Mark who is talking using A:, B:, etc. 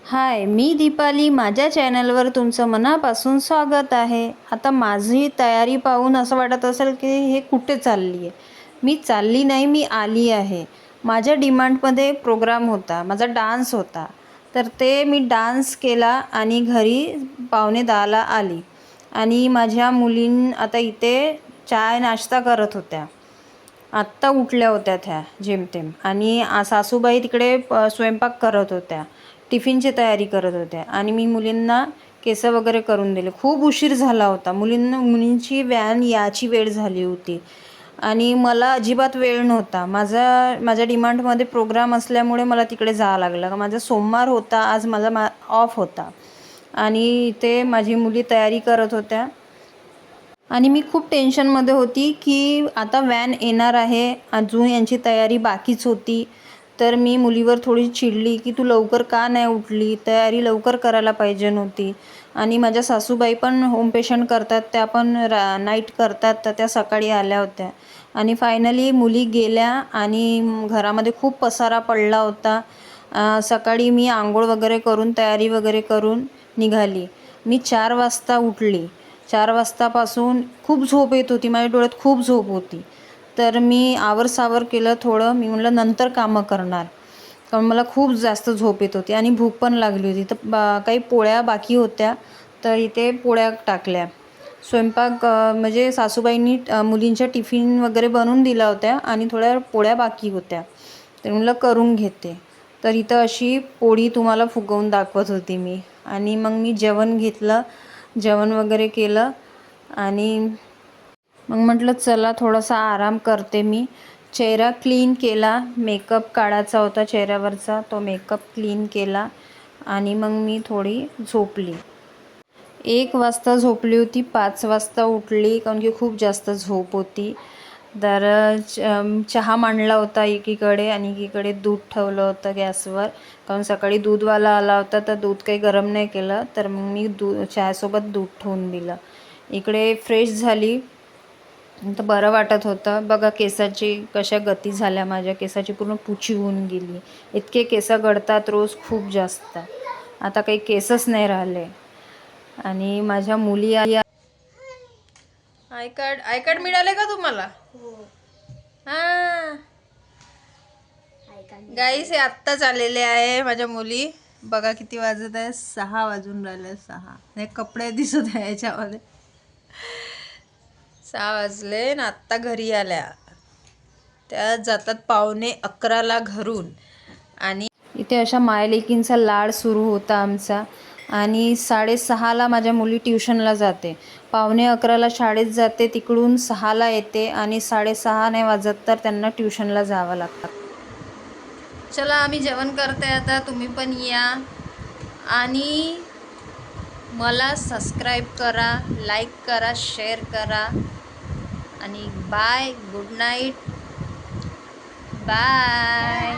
A: हाय, मी दीपाली. माझ्या चॅनलवर तुमचं मनापासून स्वागत आहे. आता माझी तयारी पाहून असं वाटत असेल की हे कुठे चालली आहे. मी चालली नाही, मी आली आहे. माझ्या डिमांडमध्ये प्रोग्राम होता, माझा डान्स होता. तर ते मी डान्स केला आणि घरी 9:45ला आली. आणि माझ्या मुलीं आता इथे चाय नाश्ता करत होत्या. आत्ता उठल्या होत्या त्या जेमतेम. आणि सासूबाई तिकडे स्वयंपाक करत होत्या, टिफिनची तयारी करत होत्या. आणि मी मुलींना केस वगैरे करून दिले. खूप उशीर झाला होता. मुलींची व्हॅन याची वेळ झाली होती आणि मला अजिबात वेळ नव्हता. माझ्या डिमांडमध्ये प्रोग्राम असल्यामुळे मला तिकडे जावं लागलं. माझा सोमवार होता, आज माझा ऑफ होता. आणि इथे माझी मुली तयारी करत होत्या आणि मी खूप टेन्शनमध्ये होती की आता व्हॅन येणार आहे, अजून यांची तयारी बाकीच होती. तर मी मुलीवर थोडी चिडली की तू लवकर का नाही उठली, तयारी लवकर करायला पाहिजे नव्हती. आणि माझ्या सासूबाई पण होम पेशंट करतात, त्या पण नाईट करतात, तर त्या सकाळी आल्या होत्या. आणि फायनली मुली गेल्या आणि घरामध्ये खूप पसारा पडला होता. सकाळी मी आंघोळ वगैरे करून तयारी वगैरे करून निघाली. मी 4 वाजता उठली. 4 वाजतापासून खूप झोप येत होती, माझ्या डोळ्यात खूप झोप होती. तर मी आवरसावर केलं थोडं. मी म्हटलं नंतर कामं करणार, कारण मला खूप जास्त झोप येत होती आणि भूक पण लागली होती. तर काही पोळ्या बाकी होत्या, तर इथे पोळ्या टाकल्या. स्वयंपाक म्हणजे सासूबाईंनी मुलींच्या टिफिन वगैरे बनवून दिल्या होत्या आणि थोड्या पोळ्या बाकी होत्या, तर म्हटलं करून घेते. तर इथं अशी पोळी तुम्हाला फुगवून दाखवत होती मी. आणि मग मी जेवण घेतलं, जेवण वगैरे केलं आणि मग म्हटलं चला थोडासा आराम करते मी. चेहरा क्लीन केला, मेकअप काढायचा होता चेहऱ्यावरचा, तो मेकअप क्लीन केला आणि मग मी थोडी झोपली. 1 वाजता झोपली होती, 5 वाजता उठली, कारण की खूप जास्त झोप होती. तर चहा मांडला होता एकीकडे आणि एकीकडे दूध ठेवलं होतं गॅसवर, कारण सकाळी दूधवाला आला होता, तर दूध काही गरम नाही केलं. तर मग मी चहासोबत दूध ठेवून दिलं. इकडे फ्रेश झाली तर बरं वाटत होतं. बघा केसाची कशा गती झाल्या, माझ्या केसाची पूर्ण पुची होऊन गेली. इतके केस गळतात रोज खूप जास्त. आता काही केसच नाही राहिले. आणि माझ्या मुली आय कार्ड मिळाले का तुम्हाला? हां गाईस, हे आत्ताच आलेले आहे माझ्या मुली. बघा किती वाजत आहे, 6 वाजून राहिले. 6 हे कपडे दिसत आहे याच्यामध्ये. 6 वाजले ना आत्ता घरी आल्या. त्या जातात 10:45ला घरून. आणि इथे अशा मायलेकींचा लाड सुरू होता आमचा. आणि 6:30ला माझ्या मुली ट्युशनला जाते, 10:45ला शाळेत जाते, तिकडून 6ला येते आणि 6:30 नाही वाजत तर त्यांना ट्युशनला जावं लागतं. चला आम्ही जेवण करते आता, तुम्ही पण या आणि मला सबस्क्राईब करा, लाईक करा, शेअर करा. आणि बाय, गुड नाईट, बाय.